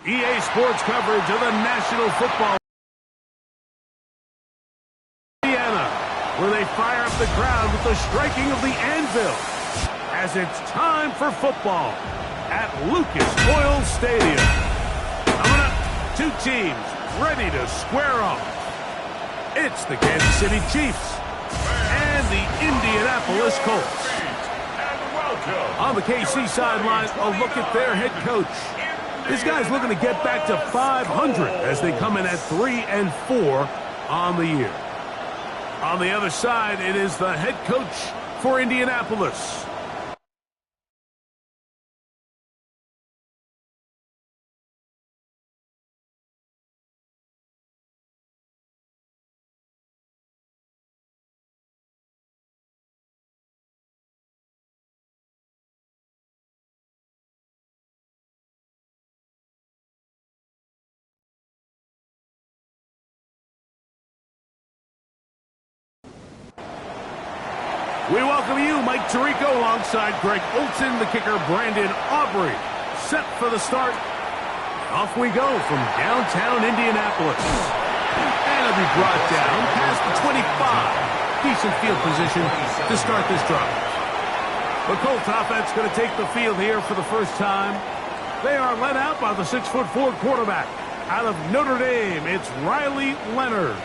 EA Sports coverage of the National Football Indiana, where they fire up the crowd with the striking of the anvil as it's time for football at Lucas Oil Stadium. Coming up, two teams ready to square off. It's the Kansas City Chiefs and the Indianapolis Colts. On the KC sideline, a look at their head coach. This guy's looking to get back to 500 as they come in at 3-4 on the year. On the other side, it is the head coach for Indianapolis. We welcome you, Mike Tirico, alongside Greg Olson, the kicker, Brandon Aubrey. Set for the start. Off we go from downtown Indianapolis. And it'll be brought down past the 25. Decent field position to start this drive. The Colts offense going to take the field here for the first time. They are led out by the 6'4" quarterback. Out of Notre Dame, it's Riley Leonard.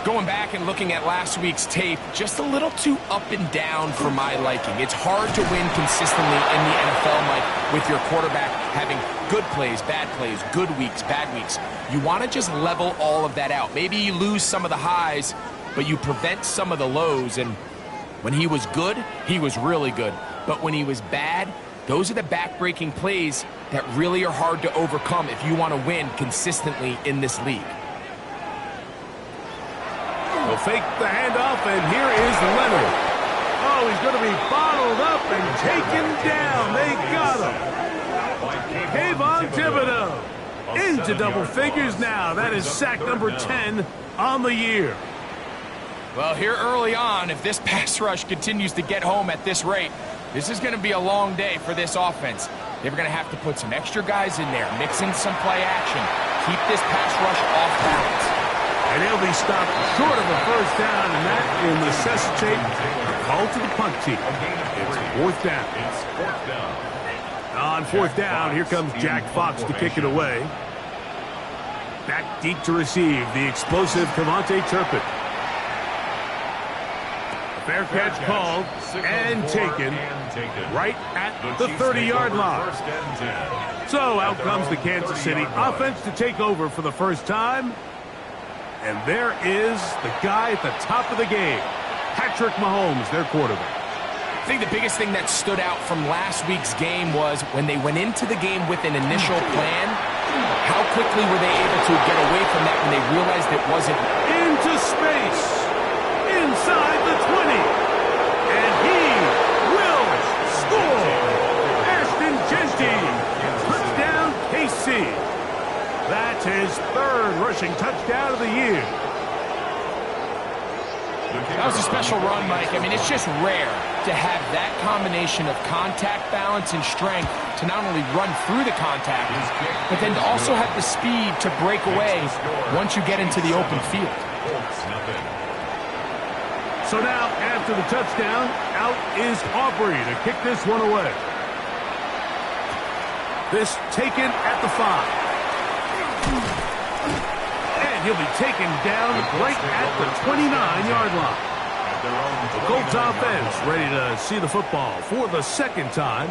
Going back and looking at last week's tape, just a little too up and down for my liking. It's hard to win consistently in the NFL, Mike, with your quarterback having good plays, good weeks, bad weeks. You want to just level all of that out. Maybe you lose some of the highs, but you prevent some of the lows. And when he was good, he was really good. But when he was bad, those are the back-breaking plays that really are hard to overcome if you want to win consistently in this league. They'll fake the handoff, and here is Leonard. Oh, he's going to be bottled up and taken down. They got him. Kayvon Thibodeaux into double figures now. That is sack number 10 on the year. Well, here early on, if this pass rush continues to get home at this rate, this is going to be a long day for this offense. They're going to have to put some extra guys in there, mix in some play action, keep this pass rush off balance. And he'll be stopped short of a first down, and that will necessitate a call to the punt team. It's fourth down. On fourth down, here comes Jack Fox to kick it away. Back deep to receive, the explosive Kevontae Turpin. A fair catch called and taken right at the 30-yard line. So out comes the Kansas City offense to take over for the first time. And there is the guy at the top of the game, Patrick Mahomes, their quarterback. I think the biggest thing that stood out from last week's game was when they went into the game with an initial plan, how quickly were they able to get away from that when they realized it wasn't. Into space, inside the 20, and he will score. Ashton Jeanty, touchdown KC. That's his third rushing touchdown of the year. That was a special run, Mike. I mean, it's just rare to have that combination of contact balance and strength to not only run through the contact, but then to also have the speed to break away once you get into the open field. So now, after the touchdown, out is Aubrey to kick this one away. This taken at the 5. And he'll be taken down right at the 29-yard line. The Colts offense ready to see the football for the second time.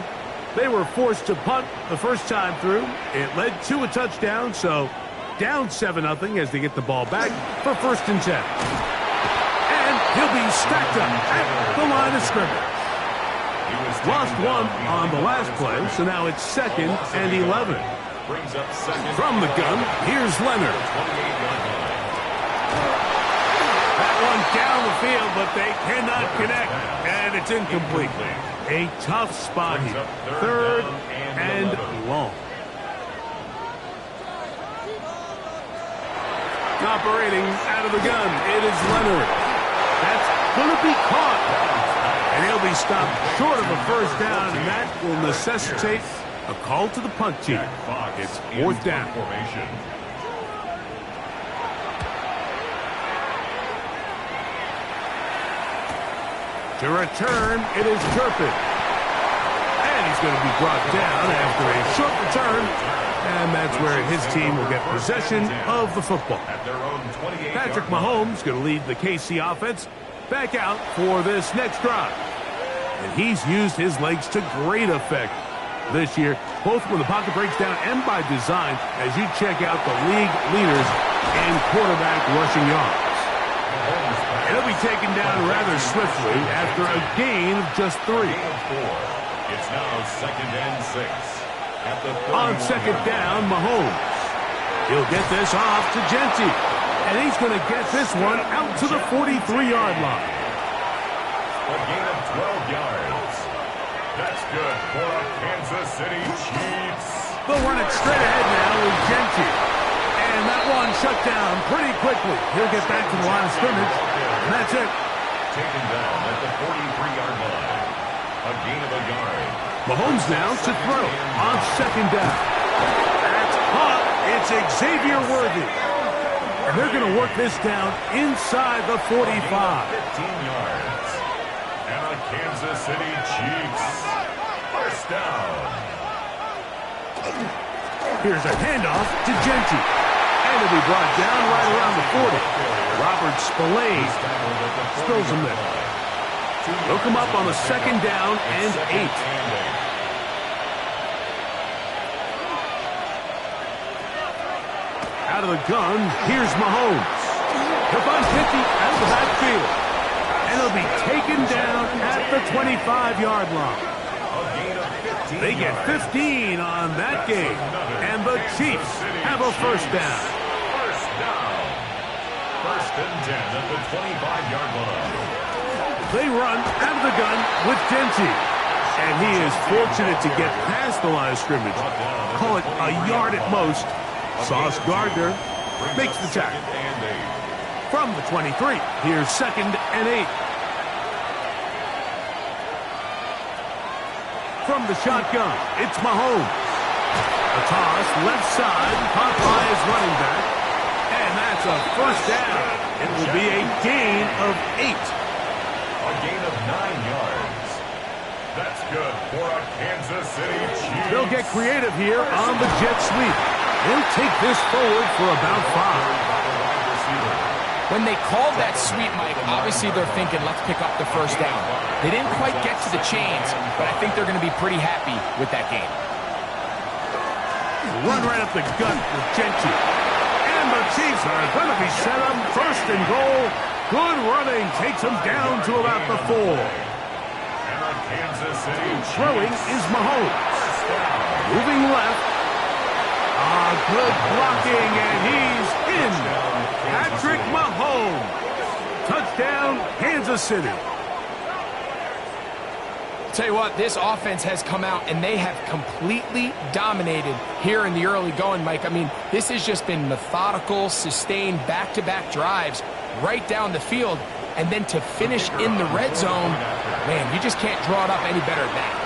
They were forced to punt the first time through. It led to a touchdown, so down 7-0 as they get the ball back for 1st and 10. And he'll be stacked up at the line of scrimmage. Lost one on the last play, so now it's 2nd and 11. From the gun, here's Leonard. That one down the field, but they cannot connect, and it's incomplete. A tough spot here. 3rd and long. Operating out of the gun, it is Leonard. That's going to be caught. And he'll be stopped short of a first down, and that will necessitate A call to the punt team. It's fourth down. Formation. To return, it is Turpin. And he's going to be brought down after a short return. And that's where his team will get possession of the football. Patrick Mahomes going to lead the KC offense back out for this next drive. And he's used his legs to great effect this year, both when the pocket breaks down and by design, as you check out the league leaders in quarterback rushing yards. He'll be taken down rather swiftly after a gain of just 3. It's now 2nd and 6. At the On second down, Mahomes. He'll get this off to Genty. And he's going to get this one out to the 43-yard line. A gain of 12 yards. That's good for the Kansas City Chiefs. They'll run it straight ahead now with Genty. And that one shut down pretty quickly. He'll get back to the line of scrimmage. And that's it. Taken down at the 43-yard line. A gain of a yard. Mahomes now to throw on second down. That's caught. It's Xavier Worthy. And they're going to work this down inside the 45. 15 yards. And the Kansas City Chiefs. First down. Here's a handoff to Genty. And it'll be brought down right around the 40. Robert Spillane spills him there. They'll come up on the second down and 8. Out of the gun, here's Mahomes. He'll find 50 out of the backfield. And he'll be taken down at the 25-yard line. They get 15 on that game. And the Chiefs have a first down. First down. 1st and 10 at the 25-yard line. They run out of the gun with Genty. And he is fortunate to get past the line of scrimmage. Call it a yard at most. Sauce Gardner makes the tackle. From the 23, here's 2nd and 8. From the shotgun, it's Mahomes. A toss, left side, caught by his running back. And that's a first down. It will be a gain of 8. A gain of 9 yards. That's good for a Kansas City Chiefs. They'll get creative here on the jet sweep. They'll take this forward for about 5. When they called that sweep, Mike, obviously they're thinking, let's pick up the first down. They didn't quite get to the chains, but I think they're going to be pretty happy with that game. Run right up the gut with Genty. And the Chiefs are going to be set up 1st and goal. Good running takes them down to about the 4. And a Kansas City Throwing is Mahomes. Moving left. Good blocking, and he's in. Patrick Mahomes. Touchdown, Kansas City. Tell you what, this offense has come out, and they have completely dominated here in the early going, Mike. I mean, this has just been methodical, sustained, back-to-back drives right down the field, and then to finish in the red zone, man, you just can't draw it up any better than that.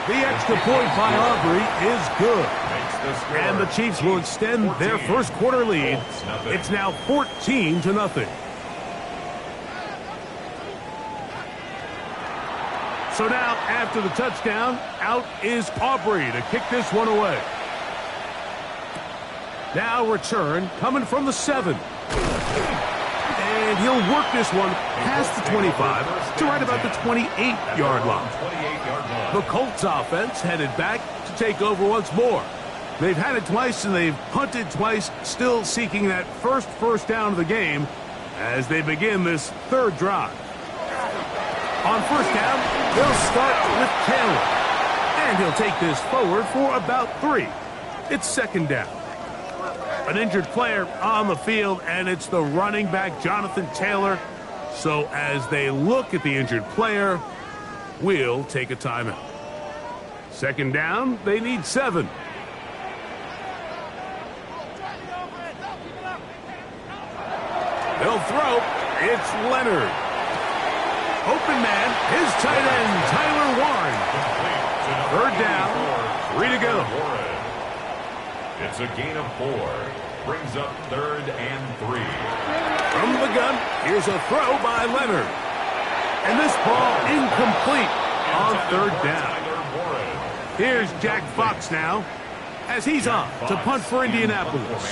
The extra point by Aubrey is good. And the Chiefs will extend their first quarter lead. It's now 14-0. So now, after the touchdown, out is Aubrey to kick this one away. Now return coming from the 7. And he'll work this one past the 25 to right about the 28-yard line. The Colts offense headed back to take over once more. They've had it twice and they've punted twice, still seeking that first down of the game as they begin this third drive. On first down, they'll start with Taylor. And he'll take this forward for about 3. It's 2nd down. An injured player on the field, and it's the running back, Jonathan Taylor. So as they look at the injured player, we'll take a timeout. 2nd down, they need 7. They'll throw. It's Leonard. open man, his tight end, Tyler Warren. Third down, 3 to go. It's a gain of 4. Brings up 3rd and 3. From the gun, here's a throw by Leonard. And this ball incomplete on 3rd down. Here's Jack Fox now, as he's off to punt for Indianapolis.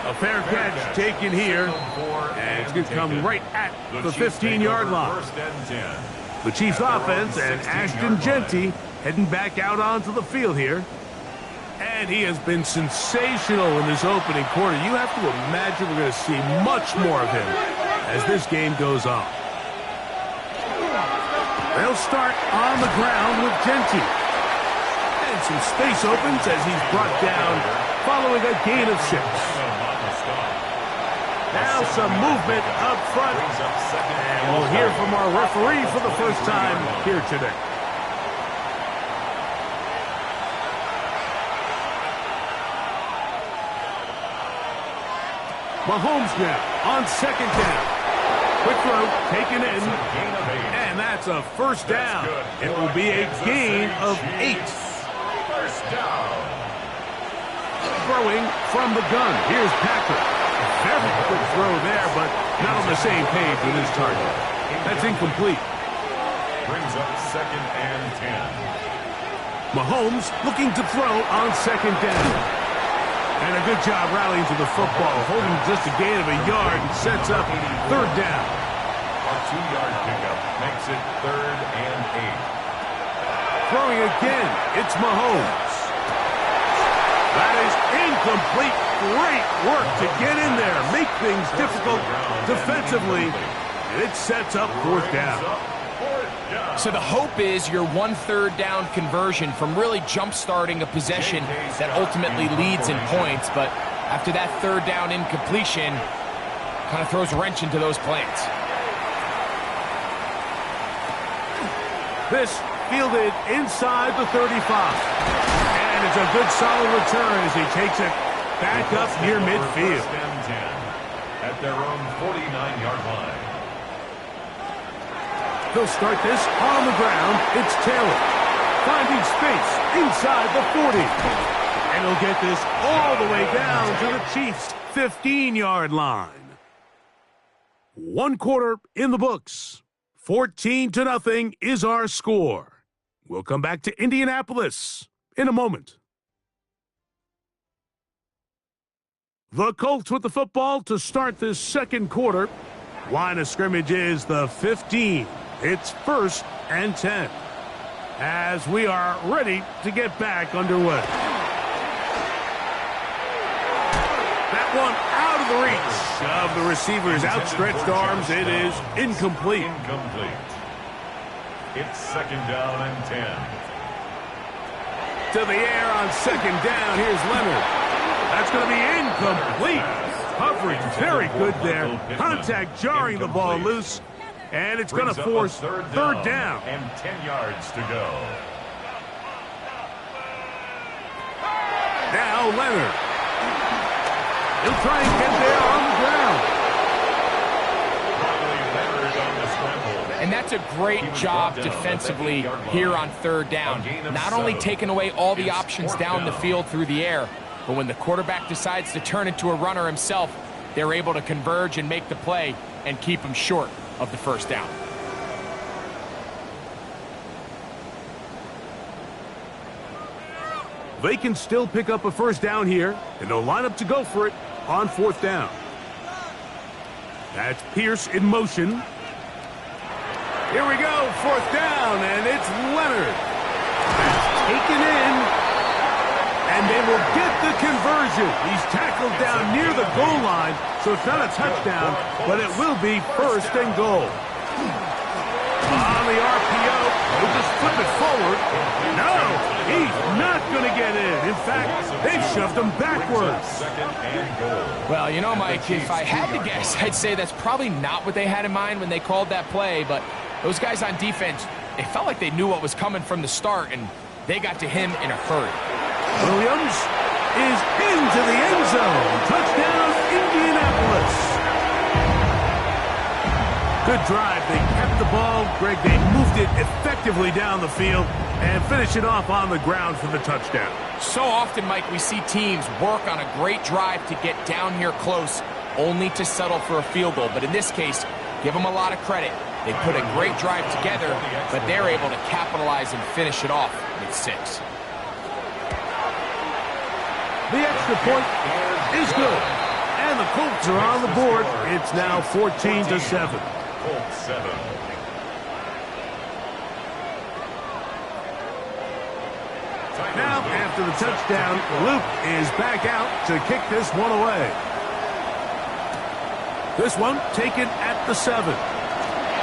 A fair catch taken here, and it's going to come right at the 15-yard line. The Chiefs offense and Ashton Jeanty heading back out onto the field here. And he has been sensational in this opening quarter. You have to imagine we're going to see much more of him as this game goes on. They'll start on the ground with Jeanty. And some space opens as he's brought down following a gain of 6. Now some movement up front. And we'll hear from our referee for the first time here today. Mahomes now on 2nd down. Quick throw taken in. And that's a first down. It will be a gain of 8. First down. Throwing from the gun. Here's Patrick. Very quick throw there, but not on the same page with his target. That's incomplete. Brings up 2nd and 10. Mahomes looking to throw on 2nd down. And a good job rallying to the football, holding just a gain of a yard and sets up 3rd down. A 2-yard pickup makes it 3rd and 8. Throwing again, it's Mahomes. That is incomplete. Great work to get in there, make things difficult defensively, and it sets up 4th down. So the hope is your 1/3 down conversion from really jump-starting a possession that ultimately leads in points, but after that 3rd down incompletion, kind of throws a wrench into those plans. This fielded inside the 35. And it's a good solid return as he takes it back up near midfield. At their own 49-yard line. They'll start this on the ground. It's Taylor finding space inside the 40. And he'll get this all the way down to the Chiefs' 15-yard line. 1 quarter in the books. 14-0 is our score. We'll come back to Indianapolis in a moment. The Colts with the football to start this 2nd quarter. Line of scrimmage is the 15. It's 1st and 10. As we are ready to get back underway. That one out of the reach of the receiver's outstretched arms. It is incomplete. It's 2nd down and 10. To the air on 2nd down. Here's Leonard. That's going to be incomplete. Coverage very good there. Contact jarring the ball loose. And it's going to force 3rd down. And 10 yards to go. Now Leonard. He'll try and get there on the ground. And that's a great job defensively here on 3rd down. Not only taking away all the options down the field through the air, but when the quarterback decides to turn into a runner himself, they're able to converge and make the play and keep him short of the 1st down. They can still pick up a 1st down here, and they'll line up to go for it on 4th down. That's Pierce in motion. Here we go, 4th down, and it's Leonard. That's taken in, and they will get the conversion. He's tackled down near the goal line, so it's not a touchdown, but it will be 1st and goal. On the RPO, he'll just flip it forward. No, he's not going to get in. In fact, they've shoved him backwards. Well, you know, Mike, if I had to guess, I'd say that's probably not what they had in mind when they called that play, but those guys on defense, it felt like they knew what was coming from the start, and they got to him in a hurry. Williams is into the end zone. Touchdown, Indianapolis. Good drive. They kept the ball. Greg, they moved it effectively down the field and finish it off on the ground for the touchdown. So often, Mike, we see teams work on a great drive to get down here close, only to settle for a field goal. But in this case, give them a lot of credit. They put a great drive together, but they're able to capitalize and finish it off with 6. The extra point is good. And the Colts are on the board. It's now 14-7. Colts 7. Now, after the touchdown, Luke is back out to kick this one away. This one taken at the 7.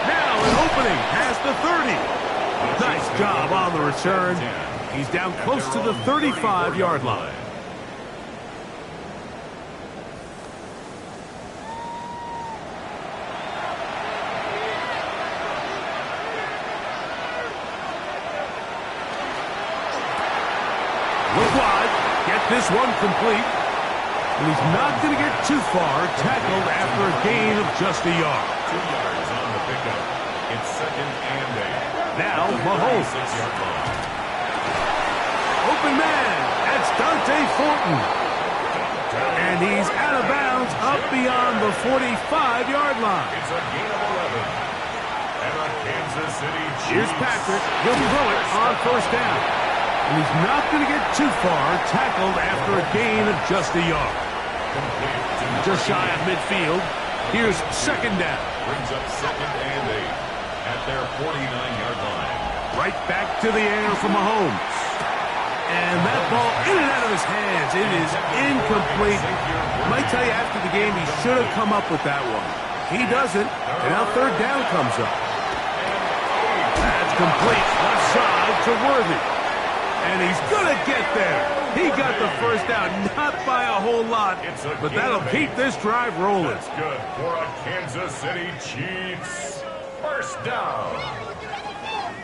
Now an opening past the 30. Nice job on the return. He's down close to the 35-yard line. Look wide, get this one complete. And he's not going to get too far, tackled after a gain of just a yard. 2 yards on the pickup. It's 2nd and 8. Now Mahomes. 6-yard line. Open man, that's Dante Thornton. And he's out of bounds up beyond the 45-yard line. It's a gain of 11. And a Kansas City Chiefs. Here's Patrick. He'll throw it on first down. And he's not going to get too far, tackled after a gain of just a yard. Just shy of midfield. Here's 2nd down. Brings up 2nd and 8 at their 49-yard line. Right back to the air for Mahomes. And that ball in and out of his hands. It is incomplete. I might tell you after the game he should have come up with that one. He doesn't. And now 3rd down comes up. That's complete. Left side to Worthy. And he's going to get there. He got the first down, not by a whole lot, but that'll keep this drive rolling. That's good for a Kansas City Chiefs. First down.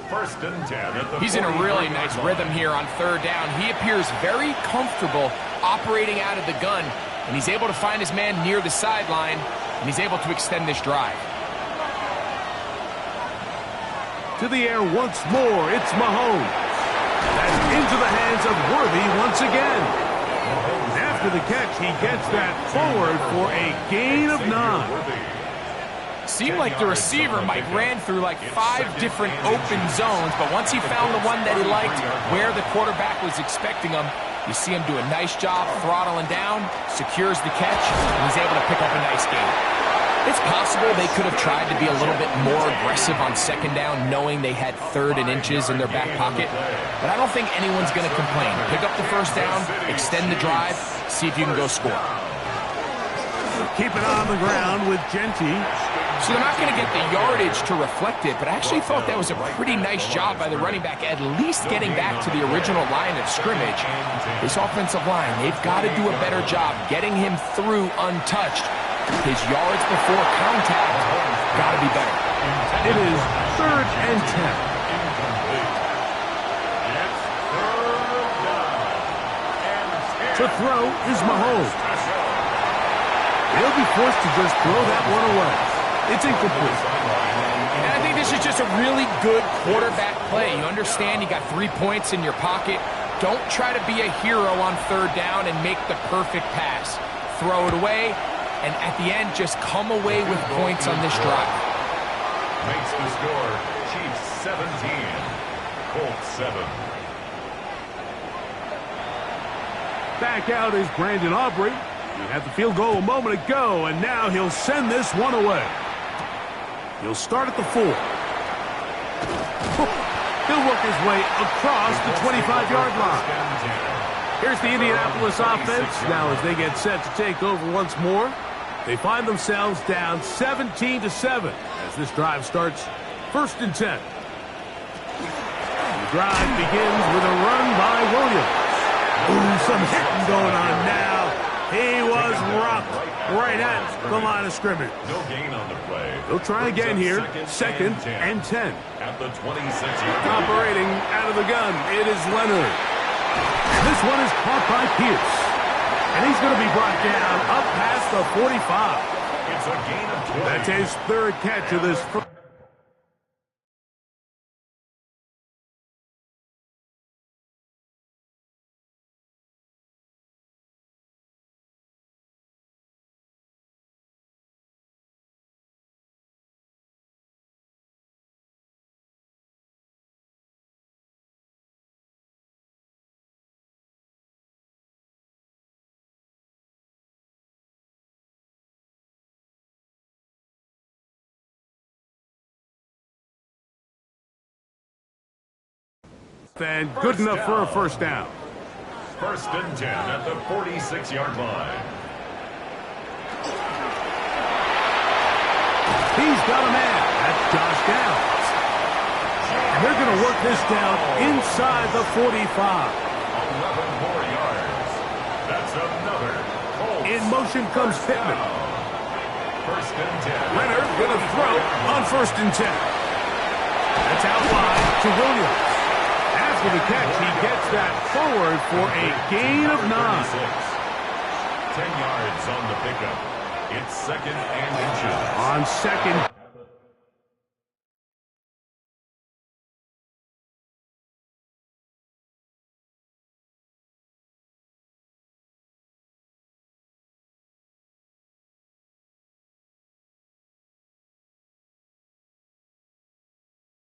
1st and 10 at the He's in a really nice rhythm here on 3rd down. He appears very comfortable operating out of the gun, and he's able to find his man near the sideline, and he's able to extend this drive. To the air once more, it's Mahomes. That's into the hands of Worthy once again. After the catch, he gets that forward for a gain of 9. Seemed like the receiver, Mike, ran through like 5 different open zones, but once he found the one that he liked, where the quarterback was expecting him, you see him do a nice job throttling down, secures the catch, and he's able to pick up a nice gain. It's possible they could have tried to be a little bit more aggressive on 2nd down, knowing they had 3rd and inches in their back pocket. But I don't think anyone's going to complain. Pick up the first down, extend the drive, see if you can go score. Keep it on the ground with Genty. So they're not going to get the yardage to reflect it, but I actually thought that was a pretty nice job by the running back, at least getting back to the original line of scrimmage. This offensive line, they've got to do a better job getting him through untouched. His yards before contact got to be better. It is 3rd and 10. To throw is Mahomes. He'll be forced to just throw that one away. It's incomplete. And I think this is just a really good quarterback play. You understand you got 3 points in your pocket. Don't try to be a hero on 3rd down and make the perfect pass. Throw it away. And at the end, just come away with points on this drive. Makes the score, Chiefs 17, Colts 7. Back out is Brandon Aubrey. He had the field goal a moment ago, and now he'll send this one away. He'll start at the 4. He'll work his way across the 25-yard line. Here's the Indianapolis offense. Now as they get set to take over once more, they find themselves down 17-7 as this drive starts 1st and 10. The drive begins with a run by Williams. Ooh, some hitting going on now. He was rocked right at the line of scrimmage. No gain on the play. They'll try again here. 2nd and 10. At the 26-yard line. Operating out of the gun, it is Leonard. This one is caught by Pierce. And he's going to be brought down up past the 45. It's a gain of 20. That's his third catch of this first. And good enough for a first down. First and 10 at the 46-yard line. He's got a man. That's Josh Downs. And they're going to work this down inside the 45. 11 more yards. That's another Colts. In motion comes Pittman. First and 10. Leonard going to throw on first and 10. That's out wide to Williams. After the catch, he gets that forward for a gain of 9. 10 yards on the pickup. It's second and inches. On second.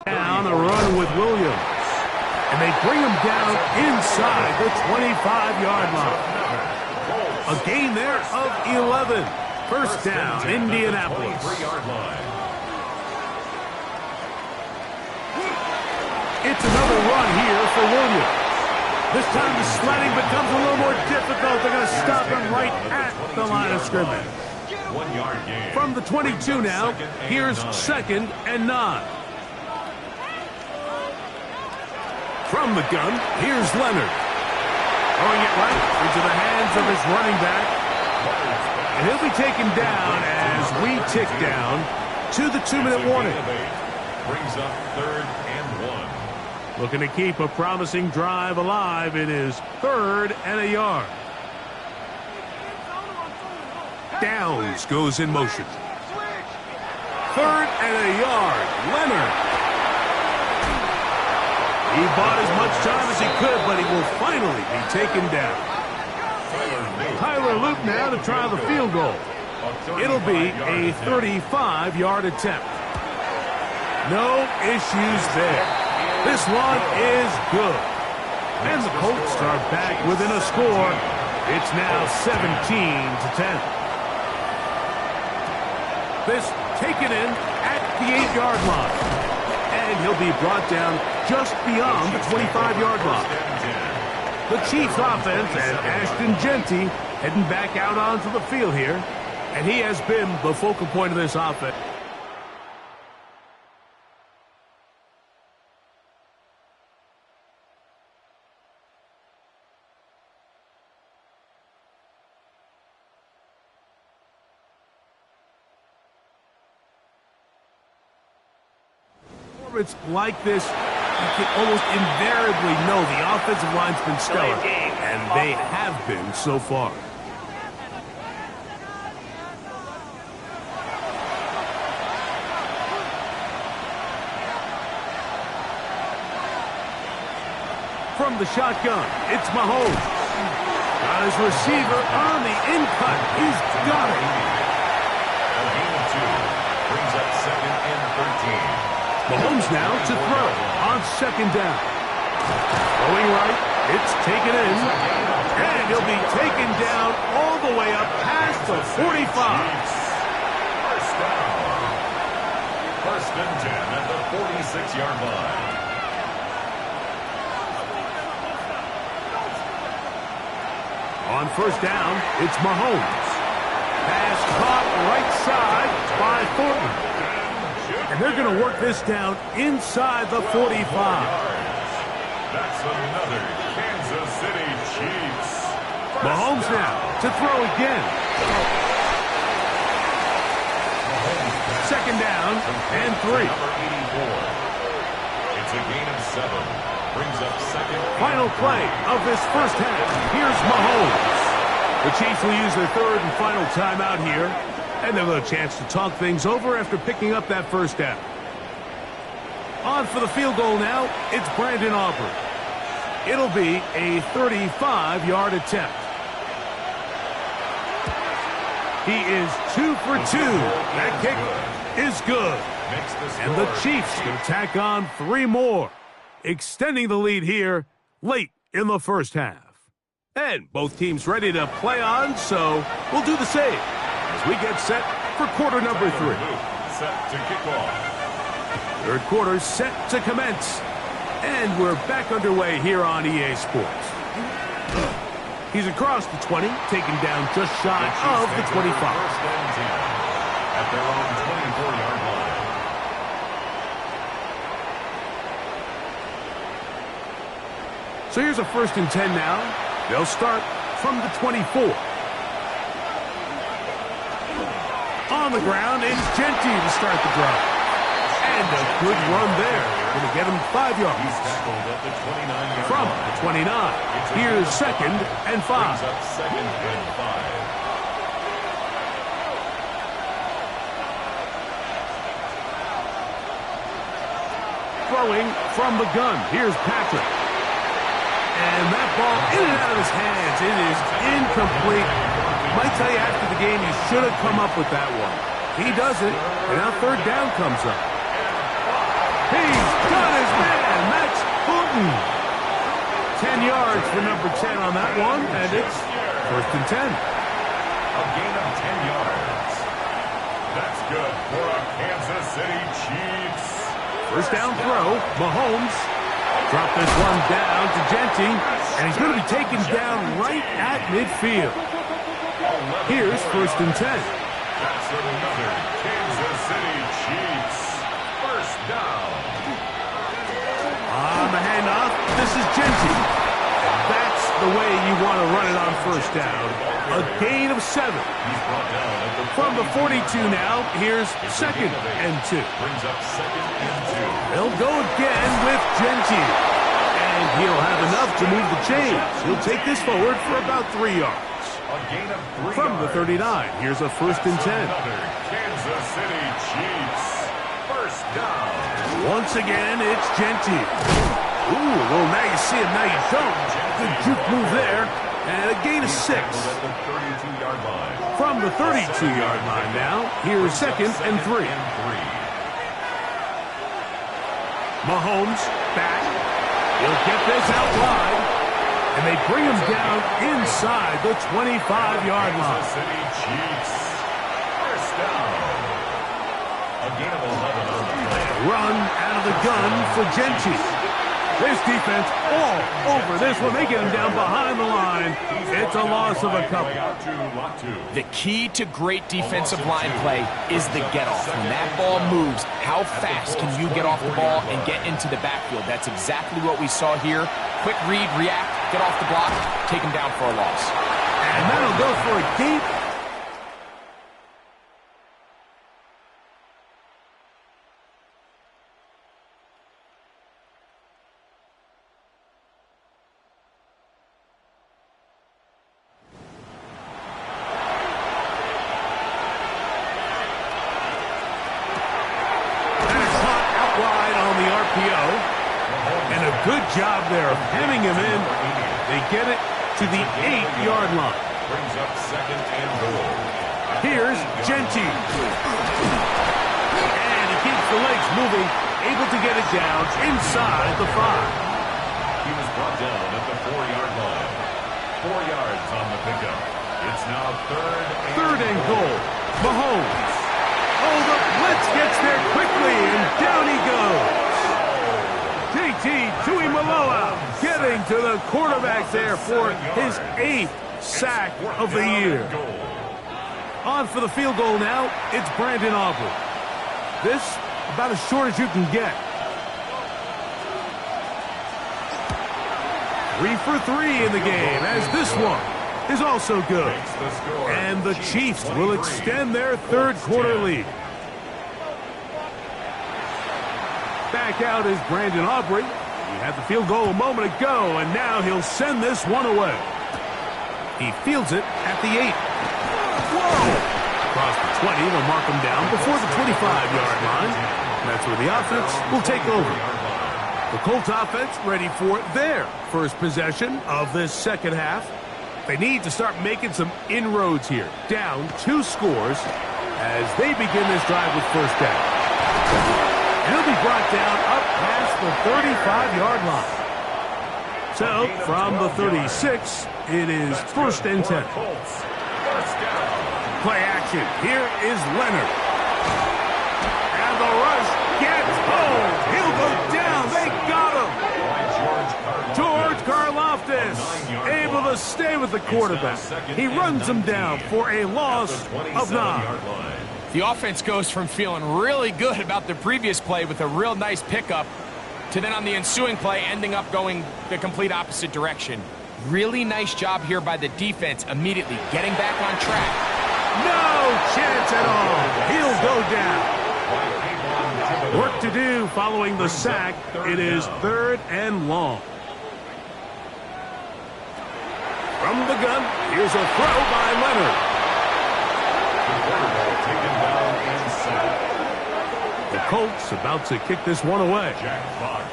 Down a run with Williams. And they bring him down inside the 25-yard line. A gain there of 11. First down, Indianapolis. 23-yard line. It's another run here for Williams. This time the sledding becomes a little more difficult. They're going to stop him right at the line of scrimmage. 1 yard gain. From the 22 now, here's second and 9. From the gun, here's Leonard. Throwing it right into the hands of his running back. And he'll be taken down as we tick down to the 2-minute warning. Brings up third and 1. Looking to keep a promising drive alive. It is third and a yard. Downs goes in motion. Third and a yard. Leonard. He bought as much time as he could, but he will finally be taken down. Tyler Luke now to try the field goal. It'll be a 35-yard attempt. No issues there. This one is good. And the Colts are back within a score. It's now 17-10. This taken in at the 8-yard line. And he'll be brought down just beyond the 25-yard line. The Chiefs offense and Ashton Jeanty heading back out onto the field here. And he has been the focal point of this offense. It's like this, you can almost invariably know the offensive line's been stellar, and they have been so far. From the shotgun, it's Mahomes. Got his receiver on the in-cut. He's got it. A gain of 2. Brings up second and 13. Mahomes now to throw on second down. Throwing right, it's taken in, and he'll be taken down all the way up past the 45. First down. First and 10 at the 46-yard line. On first down, it's Mahomes. Pass caught right side by Thornton. And they're going to work this down inside the 45. That's another Kansas City Chiefs. Mahomes now to throw again. Second down and 3. Number 84. It's a gain of 7. Brings up second. Final play of this first half. Here's Mahomes. The Chiefs will use their third and final timeout here, and they'll have a chance to talk things over after picking up that first down. On for the field goal now, it's Brandon Aubrey. It'll be a 35-yard attempt. He is 2 for 2. That kick is good. And the Chiefs can tack on 3 more, extending the lead here late in the first half. And both teams ready to play on, so we'll do the same as we get set for quarter number 3. Set to kick off. Third quarter set to commence. And we're back underway here on EA Sports. He's across the 20, taken down just shy of the 25. First and 10 at their own 24-yard line. So here's a first and 10 now. They'll start from the 24. On the ground, it's Jeanty to start the drive. And a good run there. Going to get him 5 yards. He's tackled at the 29-yard From line. the 29. Here's second and 5. Brings up second and 5. Throwing from the gun. Here's Patrick. And that ball in and out of his hands. It is incomplete. Might tell you after the game, he should have come up with that one. He doesn't, and now third down comes up. He's got his man, Max Fulton. 10 yards for number 10 on that one, and it's first and 10. A gain of 10 yards. That's good for a Kansas City Chiefs. First down throw, Mahomes. Drop this one down to Jeanty, and he's going to be taken down right at midfield. Here's first and 10. That's another Kansas City Chiefs first down. On the handoff, this is Jeanty. That's the way you want to run it on first down. A gain of 7. He's brought down at the From the 42 now, here's second and 2. brings up second and 2. They'll go again with Jeanty. And he'll have enough to move the chains. He'll take this forward for about 3 yards. A gain of 3 From the yards. 39, here's a first and 10. Another Kansas City Chiefs first down. Once again, it's Jeanty. Ooh, well, now you see him, now you don't. Good juke move there. And a gain of 6. At the 32-yard line. From the 32-yard line now, here's second and 3. Mahomes back. He'll get this out wide. And they bring him down inside the 25-yard line. Kansas City Chiefs first down. A gain of 11 on the play. Run out of the gun for Jeanty. This defense all over this one. They get him down behind the line. It's a loss of a couple. Out to lot 2. The key to great defensive line play is the get-off. When that ball moves, how fast can you get off the ball and get into the backfield? That's exactly what we saw here. Quick read, react, get off the block, take him down for a loss. And that'll go for a gain. And a good job there of hemming him in. They get it to the 8-yard line. Brings up second and goal. Here's Jeanty. And he keeps the legs moving, able to get it down inside the 5. He was brought down at the 4-yard line. 4 yards on the pickup. It's now Third and goal. Mahomes. Oh, the blitz gets there quickly, and down he goes. JT Tuimoloau getting to the quarterback there for his 8th sack of the year. On for the field goal now, it's Brandon Aubrey. This about as short as you can get. 3 for 3 in the game, as this one is also good. And the Chiefs will extend their third quarter lead. Back out is Brandon Aubrey. He had the field goal a moment ago, and now he'll send this one away. He fields it at the 8. Whoa! Across the 20, they'll mark him down before the 25-yard line. That's where the offense will take over. The Colts offense ready for their first possession of this second half. They need to start making some inroads here. Down 2 scores as they begin this drive with first down. And he'll be brought down up past the 35-yard line. So, from the 36, it is first and 10. Play action. Here is Leonard. And the rush gets home. He'll go down. They got him. George Karlaftis able to stay with the quarterback. He runs him down for a loss of 9. The offense goes from feeling really good about the previous play with a real nice pickup to then on the ensuing play ending up going the complete opposite direction. Really nice job here by the defense immediately getting back on track. No chance at all. He'll go down. Work to do following the sack. It is 3rd and long. From the gun, here's a throw by Leonard. The Colts about to kick this one away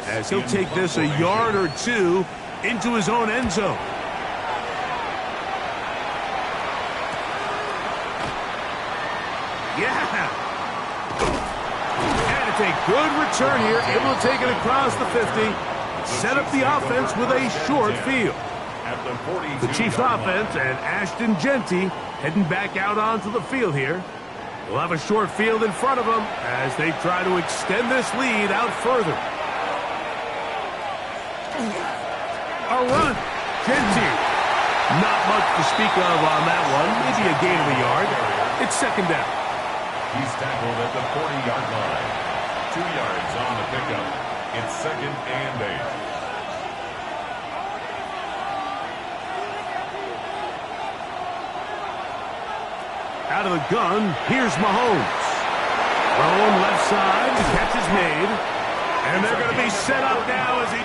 as he'll take this a yard or 2 into his own end zone. Yeah. And it's a good return here, able to take it across the 50. Set up the offense with a short field. The Chiefs offense and Ashton Jeanty heading back out onto the field here. They'll have a short field in front of them as they try to extend this lead out further. A run. Jeanty. Not much to speak of on that one. Maybe a gain of a yard. It's second down. He's tackled at the 40-yard line. 2 yards on the pickup. It's 2nd and 8. Out of the gun, here's Mahomes. Thrown left side, the catch is made. And they're going to be set up now as he...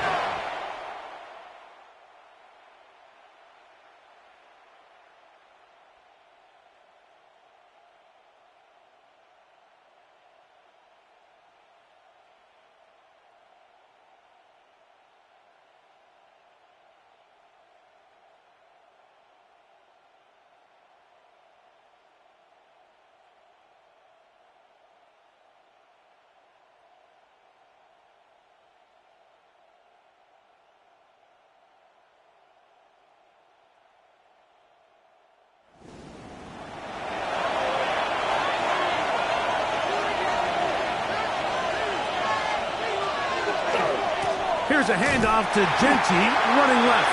Here's a handoff to Jeanty, running left.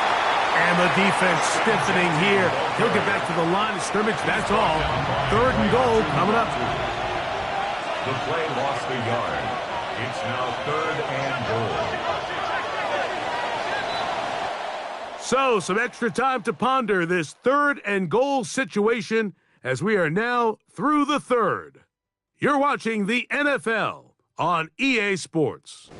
And the defense stiffening here. He'll get back to the line of scrimmage, that's all. 3rd and goal coming up. The play lost a yard. It's now 3rd and goal. So, some extra time to ponder this 3rd and goal situation as we are now through the 3rd. You're watching the NFL on EA Sports.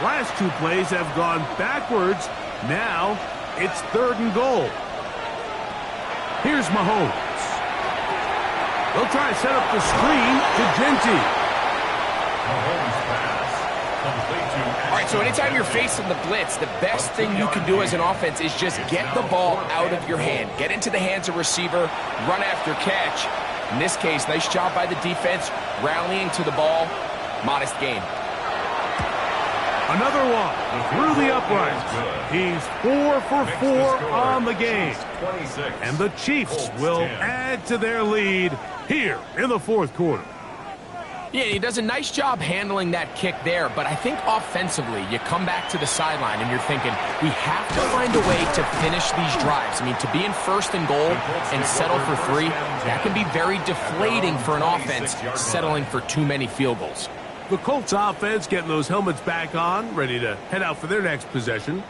Last 2 plays have gone backwards. Now it's 3rd and goal. Here's Mahomes. They'll try to set up the screen to Jeanty. Mahomes pass. Complete to... All right, so anytime you're facing the blitz, the best thing you can do as an offense is just get the ball out of your hand. Get into the hands of receiver, run after catch. In this case, nice job by the defense, rallying to the ball. Modest gain. Another one through the uprights. He's 4 for 4 on the game. And the Chiefs will add to their lead here in the 4th quarter. Yeah, he does a nice job handling that kick there, but I think offensively, you come back to the sideline and you're thinking, we have to find a way to finish these drives. I mean, to be in 1st and goal and settle for 3, that can be very deflating for an offense settling for too many field goals. The Colts offense getting those helmets back on, ready to head out for their next possession.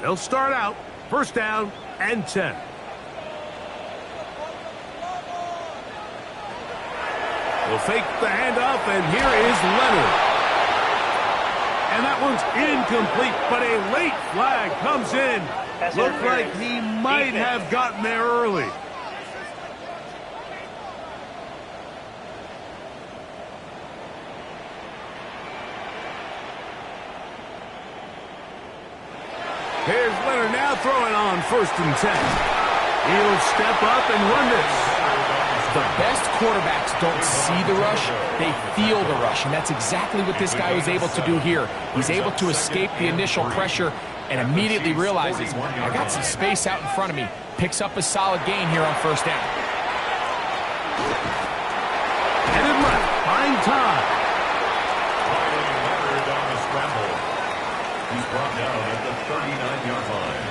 They'll start out, 1st down and 10. They'll fake the handoff, and here is Leonard. And And that one's incomplete, but a late flag comes in. Looked like he might have gotten there early. Here's Leonard now throwing on 1st and 10. He'll step up and run this. The best quarterbacks don't see the rush, they feel the rush, and that's exactly what this guy was able to do here. He's able to escape the initial pressure and immediately realizes, I got some space out in front of me. Picks up a solid gain here on 1st down. Headed left, buying time. Leonard on the scramble. He's brought down at the 39-yard line.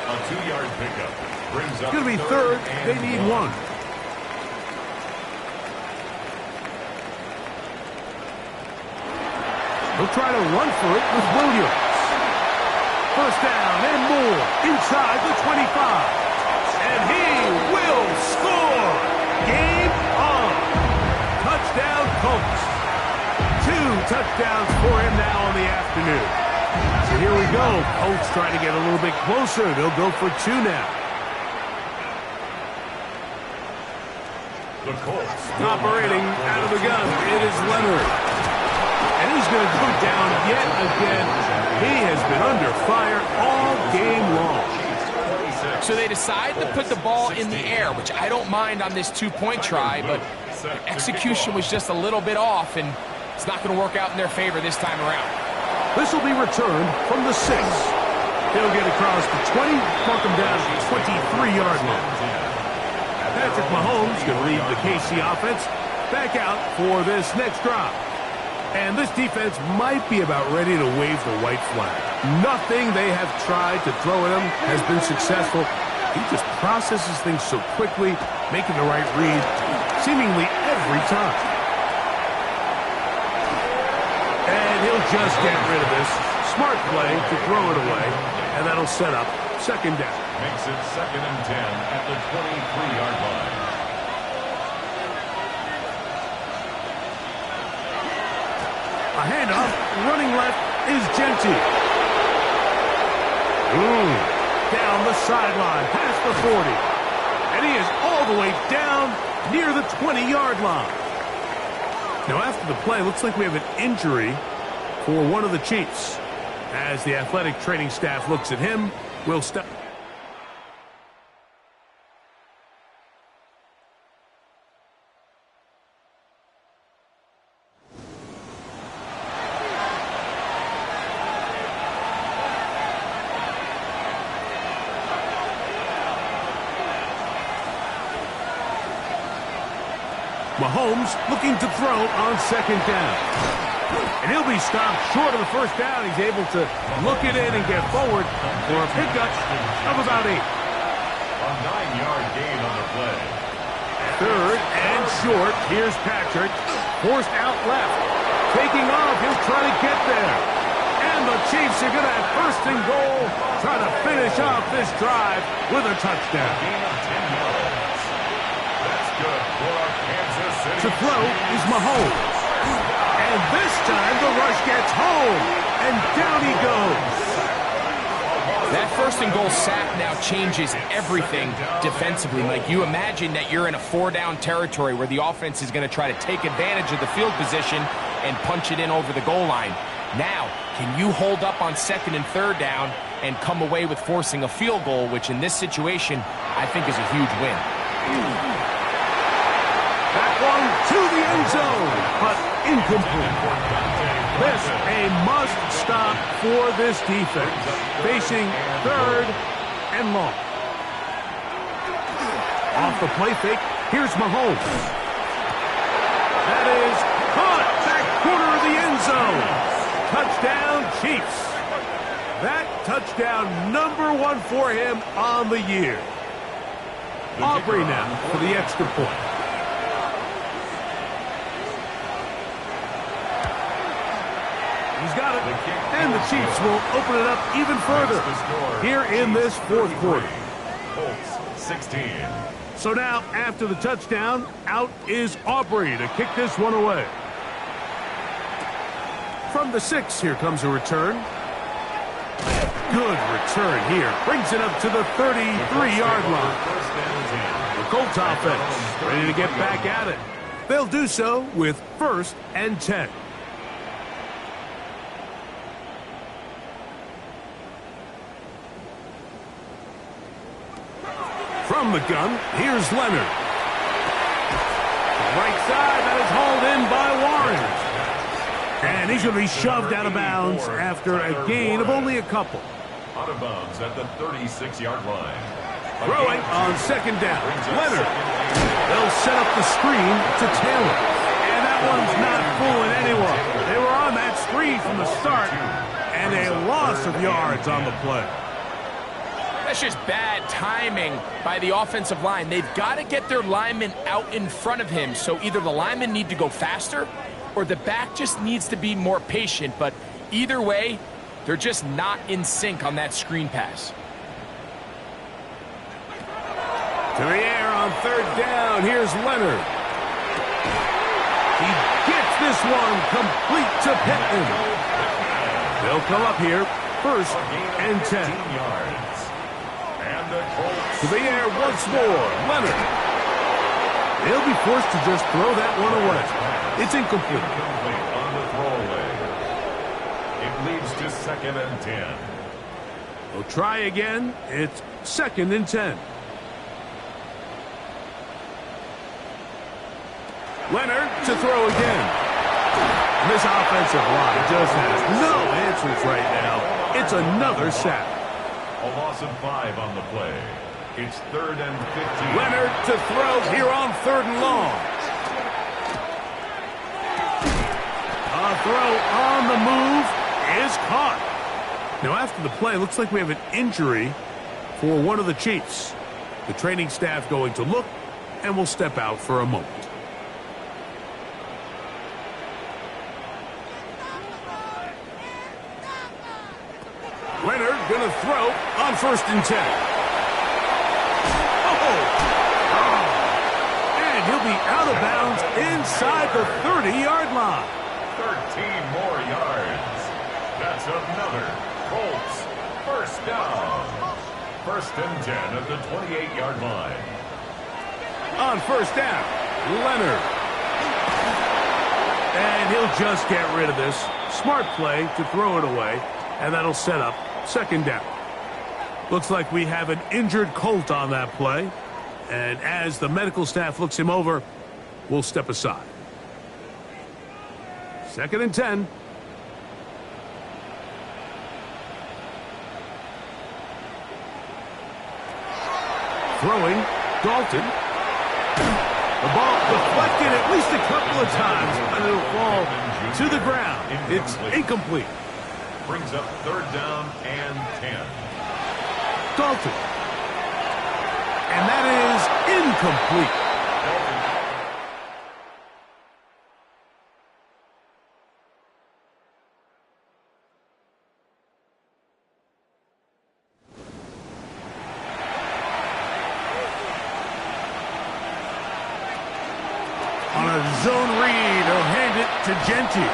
A 2-yard pickup brings up. It's going to be 3rd. They need 1. He'll try to run for it with Williams. 1st down and more inside the 25. And he will score. Game on. Touchdown Colts. 2 touchdowns for him now on the afternoon. So here we go. Colts trying to get a little bit closer. They'll go for 2 now. The Colts Operating out of the gun. It is Leonard. And he's going to go down yet again. He has been under fire all game long. So they decide to put the ball in the air, which I don't mind on this 2-point try, but the execution was just a little bit off, and it's not going to work out in their favor this time around. This will be returned from the 6. He'll get across the 20, mark him down to the 23-yard line. Patrick Mahomes going to lead the KC offense back out for this next drive. And this defense might be about ready to wave the white flag. Nothing they have tried to throw at him has been successful. He just processes things so quickly, making the right read seemingly every time. And he'll just get rid of this. Smart play to throw it away, and that'll set up 2nd down. Makes it 2nd and 10 at the 23-yard line. A handoff, running left is Genty. Down the sideline, past the 40. And he is all the way down near the 20-yard line. Now after the play, looks like we have an injury for one of the Chiefs. As the athletic training staff looks at him, we'll step. Mahomes looking to throw on 2nd down. And he'll be stopped short of the 1st down. He's able to look it in and get forward for a pickup of about 8. A 9-yard gain on the play. 3rd and short. Here's Patrick. Forced out left. Taking off. He'll try to get there. And the Chiefs are going to have 1st and goal. Try to finish off this drive with a touchdown. Gain of 10 yards. That's good for our Kansas City. To throw is Mahomes. And this time the rush gets home. And down he goes. That 1st and goal sack now changes everything defensively. Like, you imagine that you're in a 4-down territory where the offense is going to try to take advantage of the field position and punch it in over the goal line. Now, can you hold up on 2nd and 3rd down and come away with forcing a field goal, which in this situation I think is a huge win. That one to the end zone, but incomplete. This a must stop for this defense. Facing 3rd and long. Off the play fake, here's Mahomes. That is caught back corner of the end zone. Touchdown Chiefs. That touchdown #1 for him on the year. Aubrey now for the extra point. He's got it. And the Chiefs will open it up even further here in this 4th quarter. Colts 16. So now, after the touchdown, out is Aubrey to kick this one away. From the 6, here comes a return. Good return here. Brings it up to the 33-yard line. The Colts offense ready to get back at it. They'll do so with 1st and 10. From the gun, here's Leonard. Right side, that is hauled in by Warren. And he's going to be shoved out of bounds after a gain of only a couple. Out of bounds at the 36-yard line. Throwing on 2nd down. Leonard. They'll set up the screen to Taylor. And that one's not fooling anyone. They were on that screen from the start. And a loss of yards on the play. That's just bad timing by the offensive line. They've got to get their linemen out in front of him. So either the linemen need to go faster or the back just needs to be more patient. But either way, they're just not in sync on that screen pass. To the air on 3rd down. Here's Leonard. He gets this one complete to Pittman. They'll come up here 1st and 10. To the air once more. Leonard. They'll be forced to just throw that one away. It's incomplete. On the throwaway. It leads to 2nd and 10. They'll try again. It's 2nd and 10. Leonard to throw again. This offensive line just has no answers right now. It's another sack. A loss of 5 on the play. It's 3rd and 15. Leonard to throw here on 3rd and long. A throw on the move is caught. Now after the play, looks like we have an injury for one of the Chiefs. The training staff going to look and will step out for a moment. Leonard going to throw on 1st and 10. And he'll be out of bounds inside the 30-yard line. 13 more yards. That's another Colts 1st down. 1st and 10 at the 28-yard line. On 1st down, Leonard. And he'll just get rid of this. Smart play to throw it away, and that'll set up 2nd down. Looks like we have an injured Colt on that play. And as the medical staff looks him over, we'll step aside. 2nd and 10. Throwing, Dalton. The ball deflected at least a couple of times, and it'll fall to the ground. It's incomplete. Brings up 3rd down and 10. Dalton. And that is incomplete. On a zone read, he'll hand it to Genty.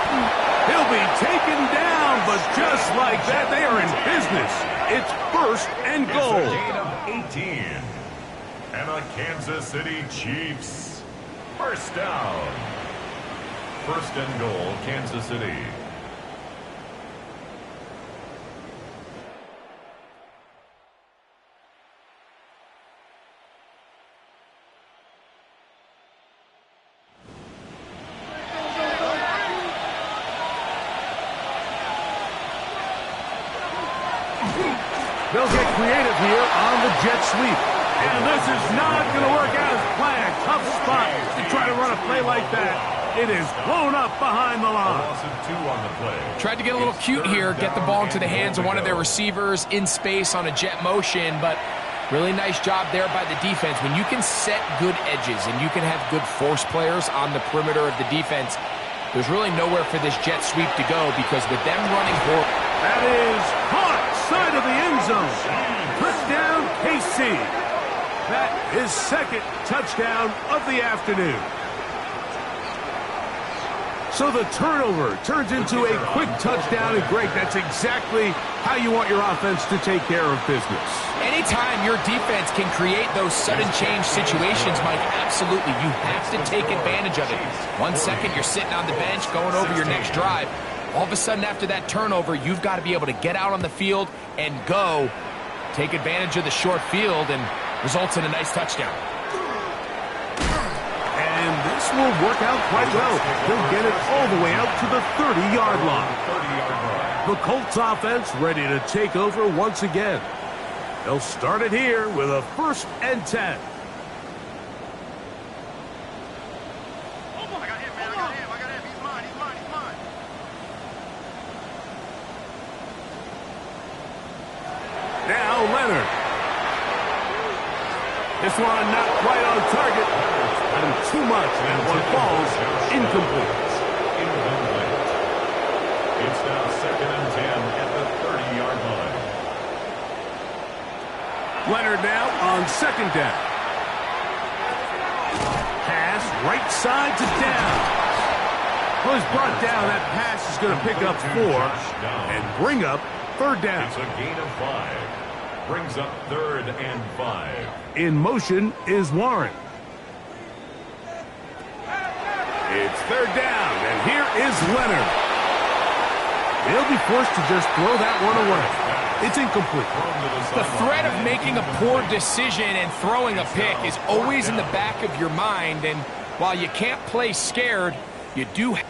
He'll be taken down, but just like that, they are in business. It's 1st and goal. It's a gain of 18. And the Kansas City Chiefs 1st down. 1st and goal, Kansas City. They'll get creative here on the jet sweep. And this is not going to work out as planned. Tough spot to try to run a play like that. It is blown up behind the line. Loss of 2 on the play. Tried to get a little cute here, get the ball into the hands of one of their receivers in space on a jet motion, but really nice job there by the defense. When you can set good edges and you can have good force players on the perimeter of the defense, there's really nowhere for this jet sweep to go because with them running forward. That is caught side of the end zone. Touchdown, KC. That is 2nd touchdown of the afternoon. So the turnover turns into a quick touchdown, and Greg, that's exactly how you want your offense to take care of business. Anytime your defense can create those sudden change situations, Mike, absolutely, you have to take advantage of it. 1 second, you're sitting on the bench, going over your next drive. All of a sudden, after that turnover, you've got to be able to get out on the field and go. Take advantage of the short field, and results in a nice touchdown. And this will work out quite well. They'll get it all the way out to the 30-yard line. The Colts offense ready to take over once again. They'll start it here with a 1st and 10. Now Leonard. This one not quite on target. And too much, and one falls incomplete. It's now 2nd and 10 at the 30-yard line. Leonard now on 2nd down. Pass right side to down. Well, he's brought down. That pass is going to pick up 4 and bring up 3rd down. It's a gain of 5. Brings up 3rd and 5. In motion is Warren. It's 3rd down, and here is Leonard. They'll be forced to just throw that one away. It's incomplete. The threat of making a poor decision and throwing a pick is always in the back of your mind, and while you can't play scared, you do have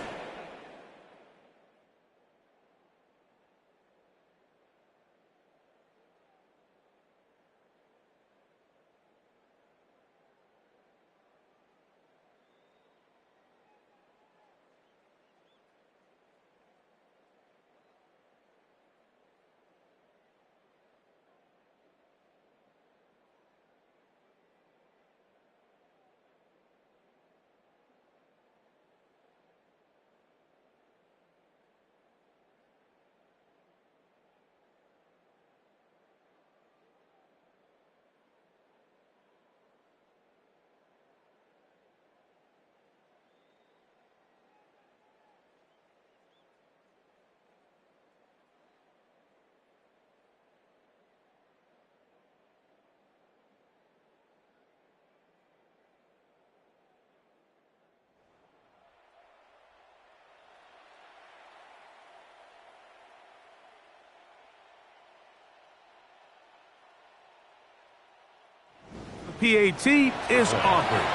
PAT is offered.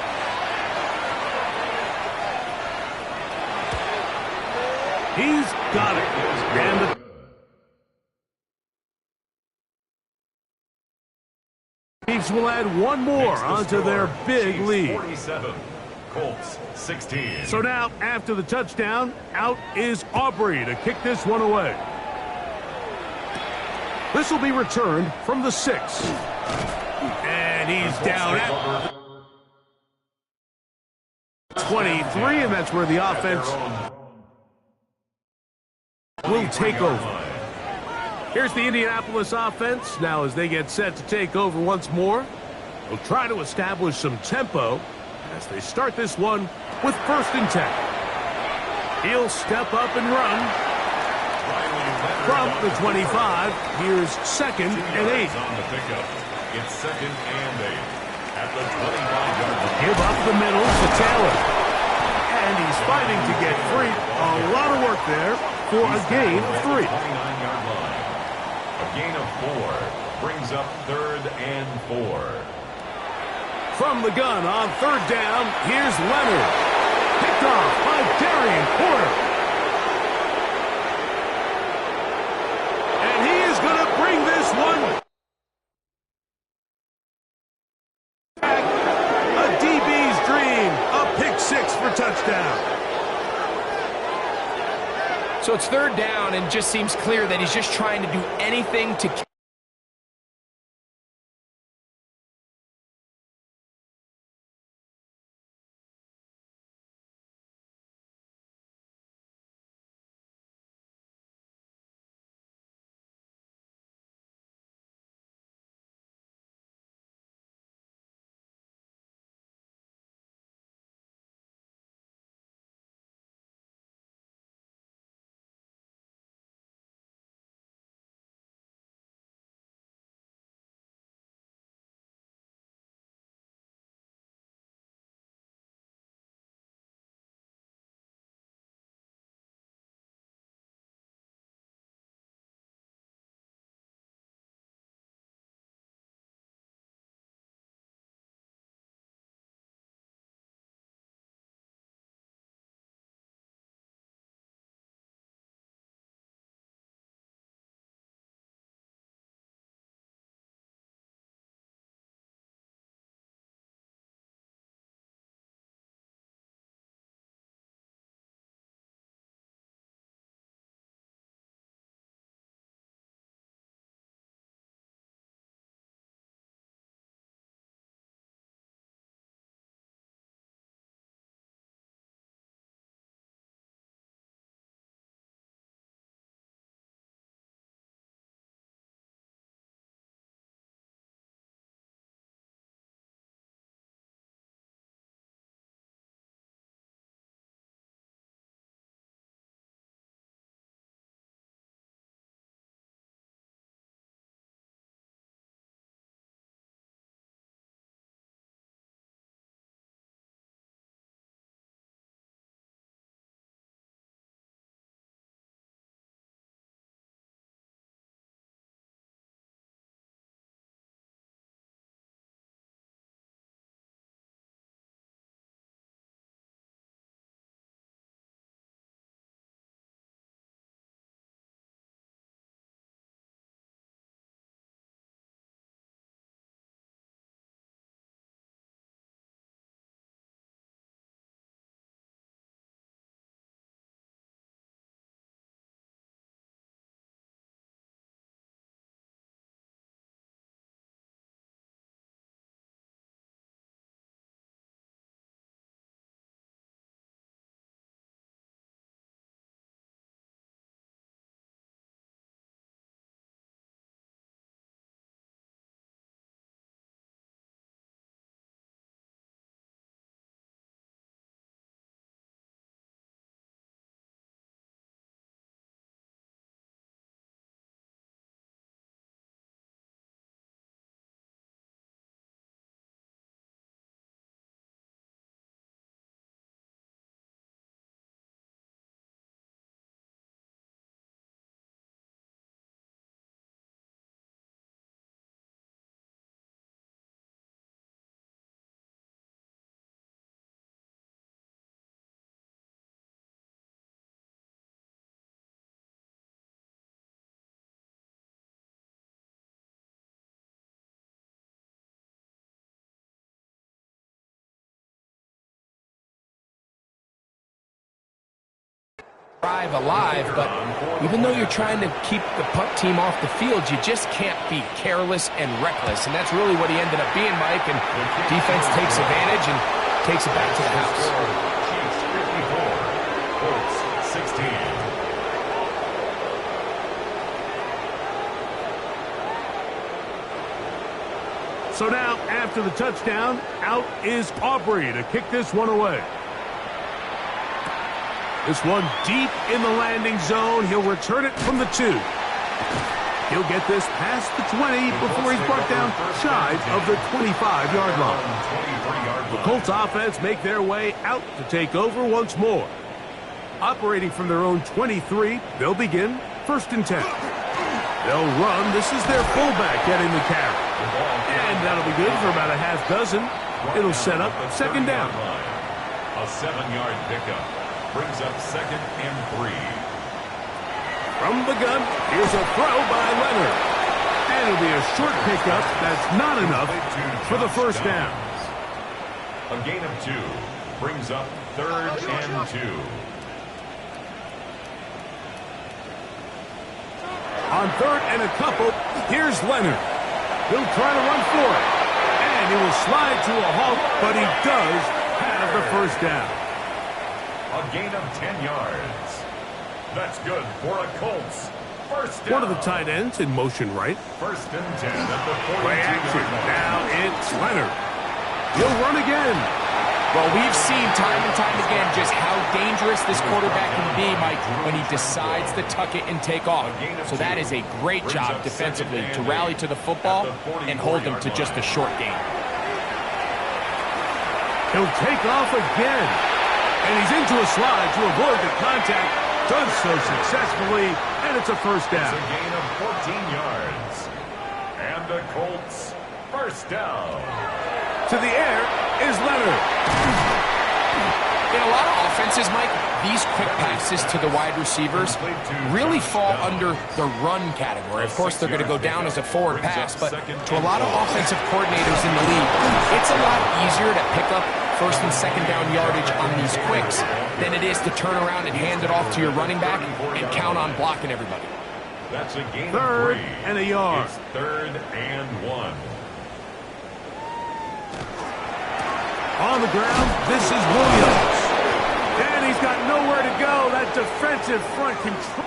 He's got it. And the Chiefs will add one more onto their big lead. 47, Colts 16. So now, after the touchdown, out is Aubrey to kick this one away. This will be returned from the 6. And he's down at 23, and that's where the offense will take over. Here's the Indianapolis offense. Now as they get set to take over once more, they'll try to establish some tempo as they start this one with 1st and 10. He'll step up and run. From the 25, here's 2nd and 8. It's 2nd and 8 at the 25-yard line. Give up the middle to Taylor. And he's fighting to get free. A lot of work there for a gain of 3. 29-yard line. A gain of 4 brings up 3rd and 4. From the gun on 3rd down, here's Leonard. Picked off by Darian Porter. And he is going to bring this one back. A DB's dream. A pick 6 for touchdown. So it's 3rd down, and just seems clear that he's just trying to do anything to drive alive, but even though you're trying to keep the punt team off the field, you just can't be careless and reckless, and that's really what he ended up being, Mike, and defense takes advantage and takes it back to the house. Chiefs 54, Colts 16. So now, after the touchdown, out is Aubrey to kick this one away. This one deep in the landing zone. He'll return it from the 2. He'll get this past the 20 before he's brought down shy of the 25-yard line. The Colts offense make their way out to take over once more. Operating from their own 23, they'll begin 1st and 10. They'll run. This is their fullback getting the carry. And that'll be good for about a half dozen. It'll set up 2nd down. A 7-yard pickup brings up 2nd and 3. From the gun, here's a throw by Leonard. And it'll be a short pickup. That's not enough for the 1st down. A gain of 2 brings up 3rd and 2. On 3rd and a couple, here's Leonard. He'll try to run for it. And he will slide to a halt, but he does have the 1st down. A gain of 10 yards. That's good for a Colts. 1st down. One of the tight ends in motion right. 1st and 10 at the 42-yard Play action. line. Now it's Leonard. He'll run again. Well, we've seen time and time again just how dangerous this quarterback can be, Mike, when he decides to tuck it and take off. So that is a great job defensively to rally to the football and hold him to just a short gain. He'll take off again. And he's into a slide to avoid the contact. Does so successfully, and it's a 1st down. It's a gain of 14 yards. And the Colts 1st down. To the air is Leonard. In a lot of offenses, Mike, these quick passes to the wide receivers really fall under the run category. Of course, they're going to go down as a forward pass, but to a lot of offensive coordinators in the league, it's a lot easier to pick up 1st and 2nd down yardage on these quicks than it is to turn around and hand it off to your running back and count on blocking everybody. That's a gain 3rd of 3. and a yard. It's 3rd and 1. On the ground, this is Williams. And he's got nowhere to go. That defensive front control.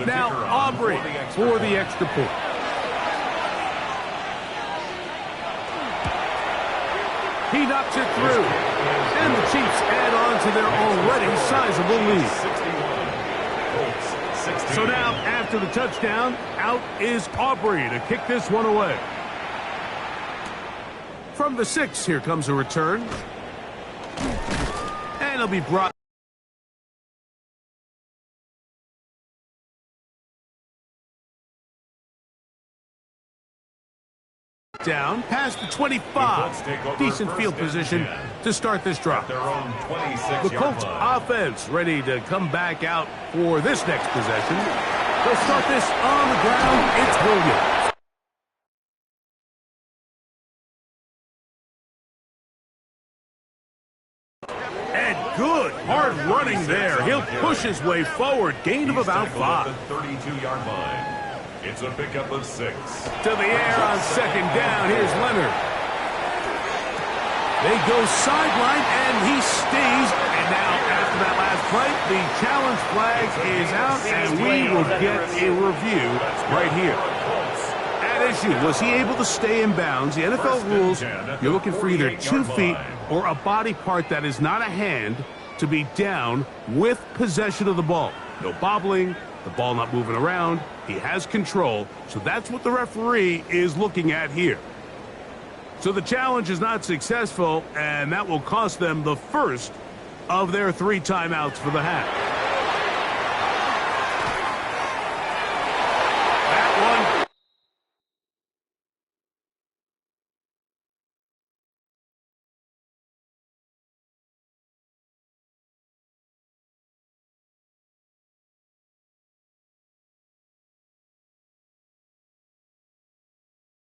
Now Aubrey for the extra point. He knocks it through. And the Chiefs add on to their already sizable lead. So now, after the touchdown, out is Aubrey to kick this one away. From the 6, here comes a return. And it'll be brought down past the 25. Decent field position to start this drive. The Colts offense ready to come back out for this next possession. They'll start this on the ground. It's Williams. And good hard running there. He'll push his way forward. Gain of about 5. At the 32-yard line. It's a pickup of 6. To the air on second down. Here's Leonard. They go sideline, and he stays. And now, after that last play, the challenge flag is out, and we will get a review right here. At issue, was he able to stay in bounds? The NFL rules, you're looking for either 2 feet or a body part that is not a hand to be down with possession of the ball. No bobbling, the ball not moving around. He has control, so that's what the referee is looking at here. So the challenge is not successful, and that will cost them the first of their 3 timeouts for the half. That one.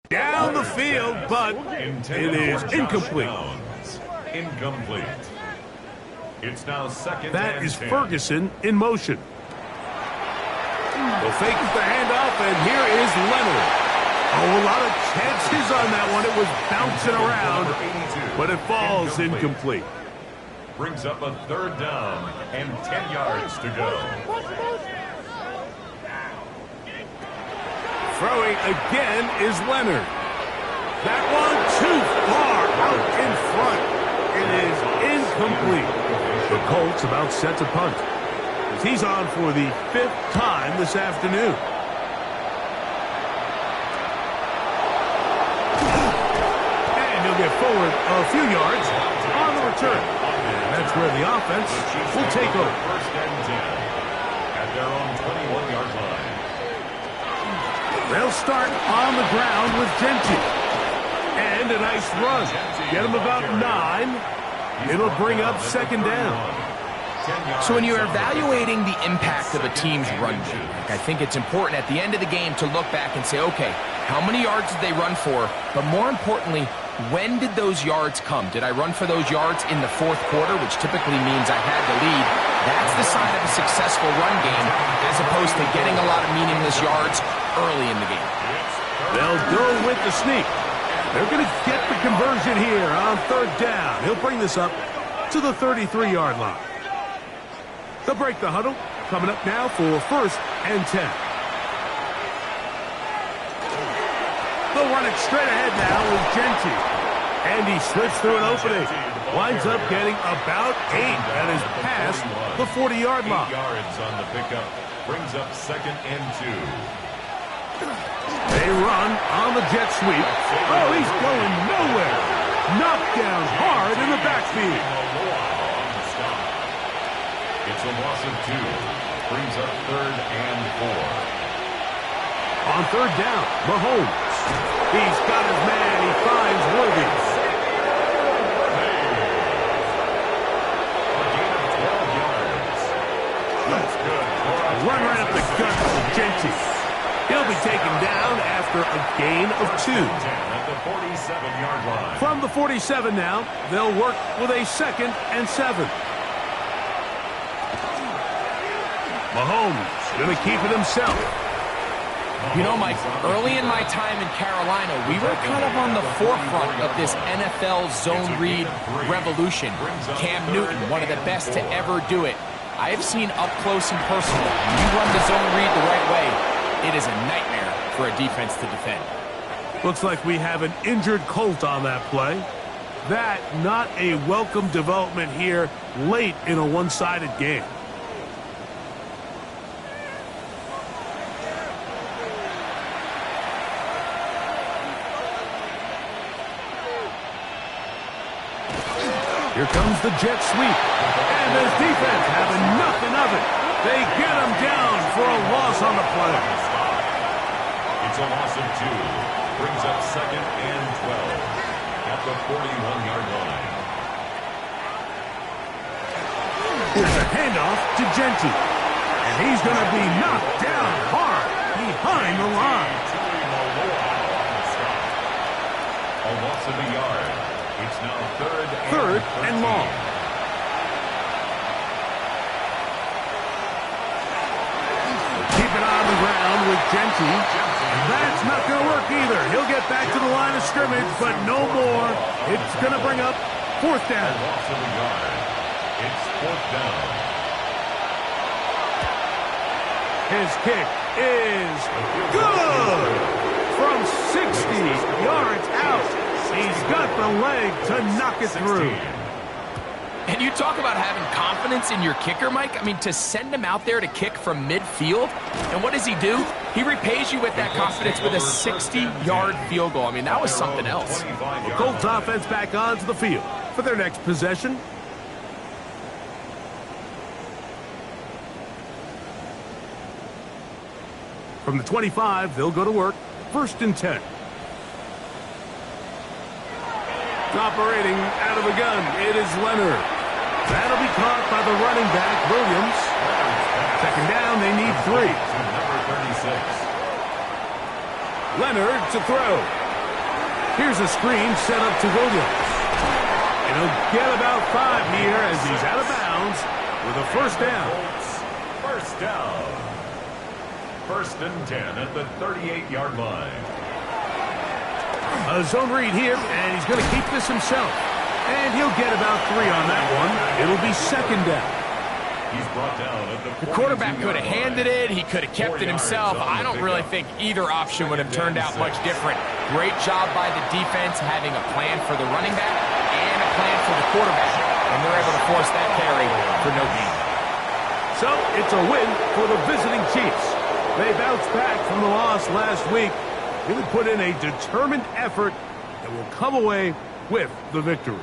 Down the field, but it is incomplete. Incomplete. It's now second. That is 10. Ferguson in motion. Will fake the handoff, and here is Leonard. Oh, a lot of chances on that one. It was bouncing around, but it falls incomplete. Brings up a 3rd down and 10 yards to go. Throwing again is Leonard. That one too far out in front. It is incomplete. The Colts about set to punt. He's on for the 5th time this afternoon. And he'll get forward a few yards on the return. And that's where the offense will take over. First and 10 at their own 21-yard line. They'll start on the ground with Genty. And a nice run. Get him about 9. It'll bring up second down. So when you're evaluating the impact of a team's run game, I think it's important at the end of the game to look back and say, okay, how many yards did they run for? But more importantly, when did those yards come? Did I run for those yards in the 4th quarter, which typically means I had the lead? That's the sign of a successful run game, as opposed to getting a lot of meaningless yards early in the game. They'll go with the sneak. They're going to get the conversion here on 3rd down. He'll bring this up to the 33-yard line. They'll break the huddle. Coming up now for 1st and 10. They'll run it straight ahead now with Genty. And he slips through an opening. Winds up getting about 8. That is past the 40-yard line. 8 yards on the pickup. Brings up 2nd and 2. They run on the jet sweep. Oh, he's going nowhere. Knocked down hard in the backfield. It's a loss of 2. Brings up 3rd and 4. On 3rd down, Mahomes. He's got his man. He finds Worthy. A gain of 12 yards. That's good. Run right up the gut for Genty. He'll be taken down after a gain of 2. At the 47-yard line. From the 47 now, they'll work with a 2nd and 7. Mahomes going to keep it himself. You know, Mike, early in my time in Carolina, we were kind of on the forefront of this NFL zone read revolution. Cam Newton, one of the best to ever do it. I have seen up close and personal, when you run the zone read the right way, it is a nightmare for a defense to defend. Looks like we have an injured Colt on that play. That, not a welcome development here late in a one-sided game. Here comes the jet sweep. And this defense having nothing of it. They get him down for a loss on the play. It's a loss of 2. Brings up 2nd and 12 at the 41-yard line. Here's a handoff to Genty. And he's going to be knocked down hard behind the line. A loss of a yard. It's now Third and long. Keep it on the ground with Genty. That's not going to work either. He'll get back to the line of scrimmage, but no more. It's going to bring up fourth down. A loss of a yard. It's fourth down. His kick is good. From 60 yards out. He's got the leg to knock it through. And you talk about having confidence in your kicker, Mike. I mean, to send him out there to kick from midfield, and what does he do? He repays you with that confidence with a 60-yard field goal. I mean, that was something else. The Colts offense back onto the field for their next possession. From the 25, they'll go to work. 1st and 10. Operating out of a gun, it is Leonard. That'll be caught by the running back, Williams. 2nd down, they need 3. Number 36. Leonard to throw. Here's a screen set up to Williams. And he'll get about 5 here as he's out of bounds with a 1st down. First down. 1st and 10 at the 38-yard line. A zone read here, and he's going to keep this himself. And he'll get about 3 on that one. It'll be 2nd down. He's brought down at The quarterback could have handed it. He could have kept it himself. I don't really think either option would have turned out much different. Great job by the defense having a plan for the running back and a plan for the quarterback. And they're able to force that carry for no gain. So it's a win for the visiting Chiefs. They bounced back from the loss last week. Really put in a determined effort and will come away with the victory.